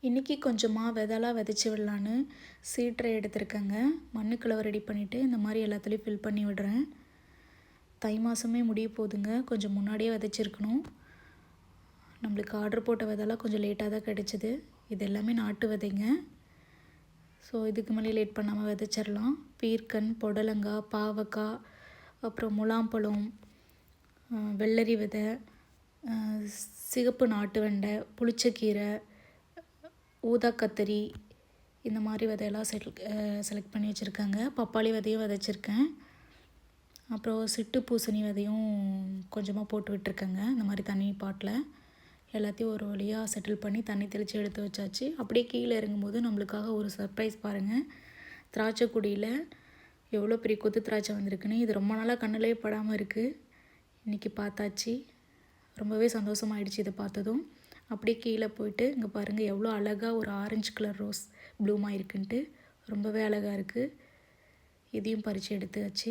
இன்றைக்கி கொஞ்சமாக விதலாம் விதைச்சி விடலான்னு சீட்ரை எடுத்திருக்கேங்க. மண்ணு கலவை ரெடி பண்ணிவிட்டு இந்த மாதிரி எல்லாத்துலேயும் ஃபில் பண்ணி விடுறேன். தை மாதமே முடிய போகுதுங்க. கொஞ்சம் முன்னாடியே விதைச்சிருக்கணும். நம்மளுக்கு ஆர்டர் போட்ட விதெல்லாம் கொஞ்சம் லேட்டாக தான் கிடச்சிது. இது எல்லாமே நாட்டு விதைங்க. ஸோ இதுக்கு மேலே லேட் பண்ணாமல் விதைச்சிடலாம். பீர்க்கன், புடலங்காய், பாவக்காய், அப்புறம் முலாம்பழம், வெள்ளரி விதை, சிகப்பு நாட்டு வெண்டை, புளிச்சக்கீரை, ஊதா கத்தரி, இந்த மாதிரி விதையெல்லாம் செலக்ட் பண்ணி வச்சுருக்காங்க. பப்பாளி விதையும் விதைச்சிருக்கேன். அப்புறம் சிட்டு பூசணி விதையும் கொஞ்சமாக போட்டு விட்டுருக்கேங்க. இந்த மாதிரி தண்ணி பாட்டில் எல்லாத்தையும் ஒரு வழியாக செட்டில் பண்ணி தண்ணி தெளித்து எடுத்து வச்சாச்சு. அப்படியே கீழே இறங்கும்போது நம்மளுக்காக ஒரு சர்ப்ரைஸ் பாருங்கள். திராட்சை கொடியில் எவ்வளோ பெரிய கொத்து திராட்சை வந்திருக்குன்னு. இது ரொம்ப நாளாக கண்ணிலே படாமல் இருக்குது. இன்றைக்கி பார்த்தாச்சு. ரொம்பவே சந்தோஷமாயிடுச்சு இதை பார்த்ததும். அப்படியே கீழே போயிட்டு இங்கே பாருங்கள் எவ்வளோ அழகாக ஒரு ஆரஞ்சு கலர் ரோஸ் ப்ளூமாக இருக்குன்ட்டு ரொம்பவே அழகாக இருக்குது. இதையும் பறித்து எடுத்தாச்சு.